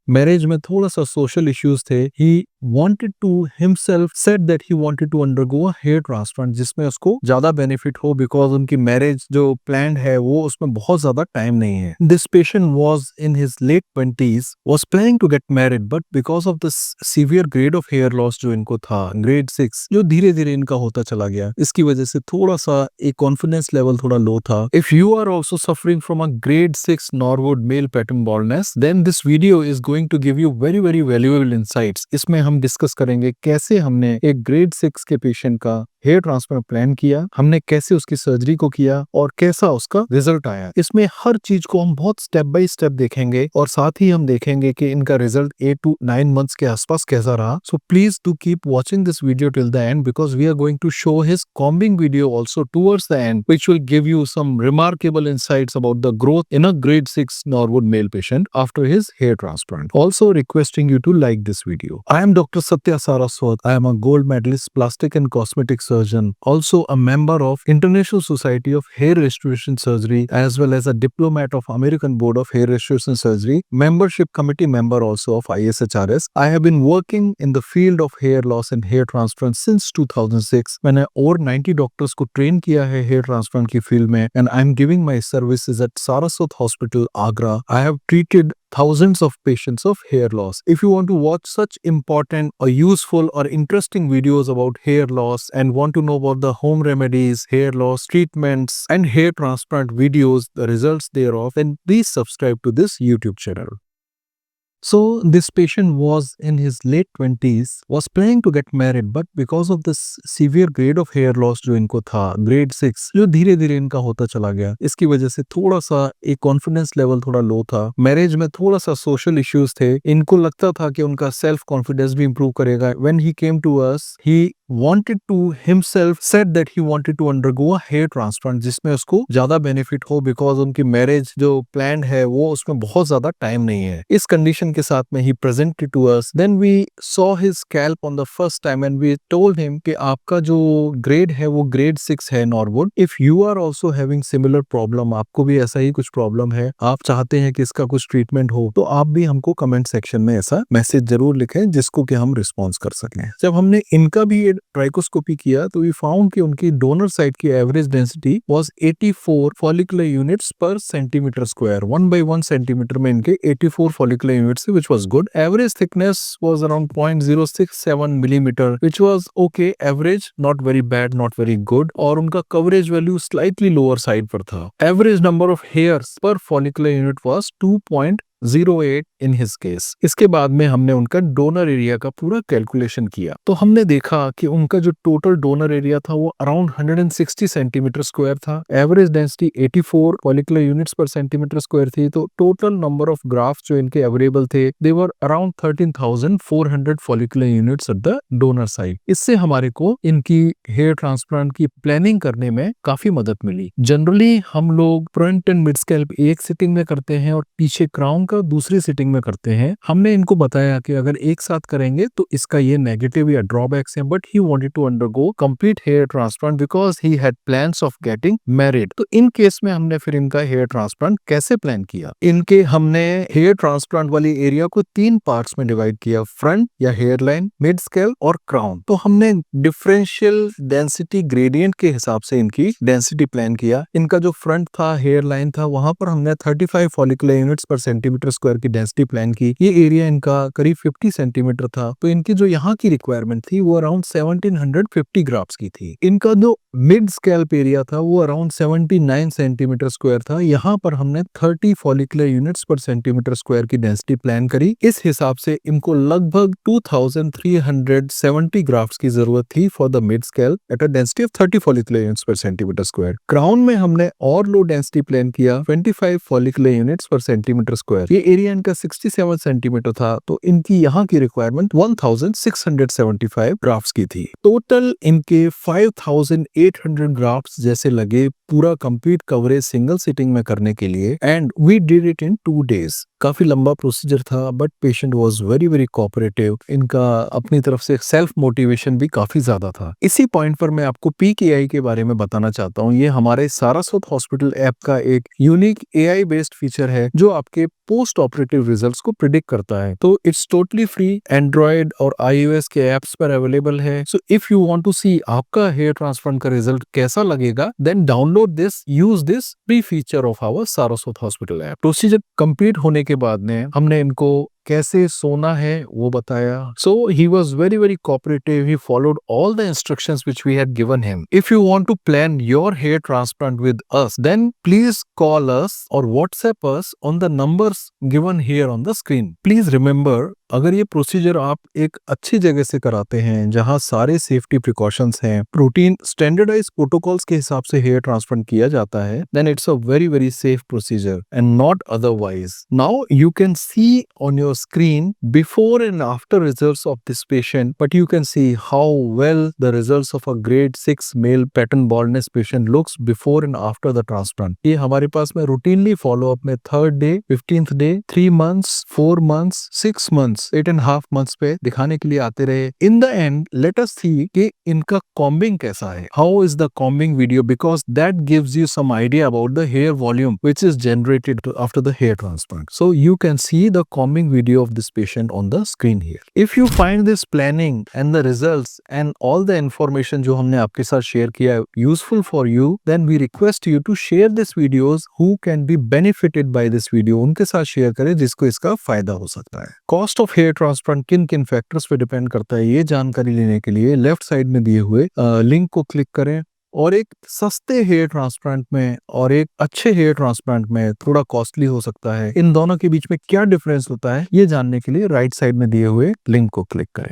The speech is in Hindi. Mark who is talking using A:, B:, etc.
A: मैरिज में थोड़ा-सा सोशल इश्यूज थे। He wanted to himself said that he wanted to undergo a hair transplant जिसमें उसको ज़्यादा बेनिफिट हो बिकॉज़ उनकी मैरिज जो प्लान्ड है वो उसमें बहुत ज़्यादा टाइम नहीं है। This patient was in his late 20s was planning to get married but because of the severe grade of hair loss जो इनको था, ग्रेड 6 जो धीरे-धीरे इनका होता चला गया। इसकी वजह से थोड़ा-सा एक कॉन्फिडेंस लेवल थोड़ा लो था। If you are also suffering from a grade 6 Norwood male pattern baldness then this video is going to give you very very valuable insights. इसमें हम डिस्कस करेंगे कैसे हमने एक ग्रेड 6 के पेशेंट का हेयर ट्रांसप्लांट प्लान किया, हमने कैसे उसकी सर्जरी को किया और कैसा उसका रिजल्ट आया। इसमें हर चीज को हम बहुत स्टेप बाय स्टेप देखेंगे और साथ ही हम देखेंगे कि इनका रिजल्ट 8 to 9 मंथ्स के आसपास कैसा रहा। So please do keep watching this video till the end because we are going to show his combing video also towards the end which will give you some remarkable insights about the growth in a grade 6 Norwood male patient after his hair transplant. Also requesting you to like this video. I am Dr. Satya Saraswat. I am a gold medalist plastic and cosmetic surgeon, also a member of International Society of Hair Restoration Surgery as well as a diplomat of American Board of Hair Restoration Surgery, membership committee member also of ISHRS. I have been working in the field of hair loss and hair transplant since 2006. मैंने over 90 डॉक्टर्स को ट्रेन किया है हेयर ट्रांसप्लांट की फील्ड में and I am giving my services at Saraswat hospital Agra. I have treated thousands of patients of hair loss. If you want to watch such important or useful or interesting videos about hair loss and want to know about the home remedies, hair loss treatments and hair transplant videos, the results thereof, then please subscribe to this YouTube channel. So this patient was in his late 20s, was planning to get married, but because of this severe grade of hair loss जो इनको था, grade 6, जो धीरे धीरे इनका होता चला गया, इसकी वजह से थोड़ा सा एक कॉन्फिडेंस लेवल थोड़ा लो था। मैरिज में थोड़ा सा सोशल इश्यूज थे। इनको लगता था कि उनका सेल्फ कॉन्फिडेंस भी इंप्रूव करेगा। When he came to us, he wanted to himself said that he wanted to undergo a hair transplant जिसमें उसको ज्यादा बेनिफिट हो बिकॉज उनकी मैरिज जो प्लान है वो उसमें बहुत ज्यादा टाइम नहीं है। इस कंडीशन के साथ में ही presented to us. Then we saw his scalp on the first time and we told him कि आपका जो ग्रेड है वो ग्रेड 6 है Norwood. If you are also having similar problem, आपको भी ऐसा ही कुछ प्रॉब्लम है, आप चाहते हैं कि इसका कुछ ट्रीटमेंट हो, तो आप भी हमको कमेंट सेक्शन में ऐसा मैसेज जरूर लिखें जिसको कि हम रिस्पॉन्स कर सकें। जब हमने इनका भी ट्राइकोस्कोपी किया तो वी फाउंड कि उनकी डोनर साइड की average density was 84 follicular units पर सेंटीमीटर स्क्वायर। 1/1 सेंटीमीटर में इनके 84 follicular units which was good. Average thickness was around 0.067 millimetre which was okay, average, not very bad, not very good. और उनका coverage value slightly lower side पर था। एवरेज नंबर ऑफ हेयर्स पर follicular unit was 2.08 in his case. इसके बाद में हमने उनका डोनर एरिया का पूरा कैलकुलेशन किया तो हमने देखा कि उनका जो टोटल डोनर एरिया था वो अराउंड 160 सेंटीमीटर स्क्वायर था। एवरेज डेंसिटी 84 फॉलिकुलर यूनिट्स पर सेंटीमीटर स्क्वायर थी। तो टोटल नंबर ऑफ ग्राफ्ट जो इनके अवेलेबल थे they were around 13,400 follicular units at the donor side. इससे हमारे को इनकी हेयर ट्रांसप्लांट की प्लानिंग करने में काफी मदद मिली। जनरली हम लोग फ्रंट एंड मिड स्कैल्प एक सिटिंग में करते हैं और पीछे क्राउन का दूसरी सिटिंग में करते हैं। हमने इनको बताया कि अगर एक साथ करेंगे तो इसका ये नेगेटिव या ड्रॉबैक्स हैं, but he wanted to undergo complete hair transplant because he had plans of getting married. तो इन केस में हमने फिर इनका हेयर ट्रांसप्लांट कैसे प्लान किया। इनके हमने हेयर ट्रांसप्लांट वाली एरिया को 3 पार्ट्स में डिवाइड किया, फ्रंट या हेयर लाइन, मिड स्कैल्प और क्राउन। तो हमने डिफरेंशियल डेंसिटी ग्रेडियंट के हिसाब से इनकी डेंसिटी प्लान किया। इनका जो फ्रंट था, हेयर लाइन था, वहां पर हमने 35 फॉलिकुलर यूनिट्स पर सेंटीमीटर स्क्वायर की डेंसिटी प्लान की। ये एरिया इनका करीब 50 सेंटीमीटर था। तो इनकी जो यहाँ की रिक्वायरमेंट थी वो अराउंड 1750 ग्राफ्स की थी। इनका जो मिड स्कैल्प एरिया था वो अराउंड 79 सेंटीमीटर स्क्वायर था। यहाँ पर हमने 30 फॉलिकुलर यूनिट्स पर सेंटीमीटर स्क्वायर की डेंसिटी प्लान करी। इस हिसाब से इनको लगभग 2370 ग्राफ्स की जरूरत थी for the mid scalp at a density of 30 follicular units पर सेंटीमीटर स्क्वायर। क्राउन में हमने और लो डेंसिटी प्लान किया, 25 फॉलिकुलर यूनिट्स पर सेंटीमीटर स्क्वायर। ये एरिया इनका 67 सेंटीमीटर था। तो इनकी यहाँ की रिक्वायरमेंट 1675 ग्राफ्स की थी। टोटल इनके 5800 ग्राफ्स जैसे लगे पूरा कंप्लीट कवरेज सिंगल सिटिंग में करने के लिए। And we did it in 2 days। काफी लंबा प्रोसीजर था but patient was very very cooperative. इनका अपनी तरफ से सेल्फ मोटिवेशन भी काफी ज्यादा था। इसी पॉइंट पर मैं आपको PKI के बारे में बताना चाहता हूँ। ये हमारे सारस्वत हॉस्पिटल ऐप का एक यूनिक AI बेस्ड फीचर है जो आपके पोस्ट ऑपरेटिव रिजल्ट्स को प्रिडिक्ट करता है। तो इट्स टोटली फ्री, एंड्रॉयड और iOS के एप्स पर अवेलेबल है। So if you want to see आपका हेयर ट्रांसप्लांट का रिजल्ट कैसा लगेगा, then download this, use this free feature of our Saraswat hospital app. Procedure complete होने के बाद में हमने इनको कैसे सोना है वो बताया। So he was very very cooperative, he followed all the instructions which we had given him. If you want to plan your hair transplant with us, then please call us और WhatsApp us on the numbers given here on the screen. Please remember, अगर ये प्रोसीजर आप एक अच्छी जगह से कराते हैं जहां सारे सेफ्टी प्रिकॉशंस हैं, रूटीन स्टैंडर्डाइज प्रोटोकॉल्स के हिसाब से हेयर ट्रांसप्लांट किया जाता है, then it's a very very safe procedure and not otherwise. Now you can see on your screen before and after results of this patient, but you can see how well the results of a grade 6 male pattern baldness patient looks before and after the transplant. ये हमारे पास में routinely follow up में 3rd day, 15th day, 3 months, 4 months, 6 months, 8.5 months पे दिखाने के लिए आते रहे। In the end, let us see कि इनका combing कैसा है। How is the combing video, because that gives you some idea about the hair volume which is generated after the hair transplant. So you can see the combing video of this patient on the screen here. If you find this planning and the results and all the information जो हमने आपके साथ share किया useful for you, then we request you to share this videos who can be benefited by this video. उनके साथ share करें जिसको इसका फायदा हो सकता है। Cost of hair transplant किन किन factors पे depend करता है, ये जानकारी लेने के लिए लेफ्ट साइड में दिए हुए लिंक को क्लिक करें और एक सस्ते हेयर ट्रांसप्लांट में और एक अच्छे हेयर ट्रांसप्लांट में थोड़ा कॉस्टली हो सकता है, इन दोनों के बीच में क्या डिफरेंस होता है, ये जानने के लिए राइट साइड में दिए हुए लिंक को क्लिक करें।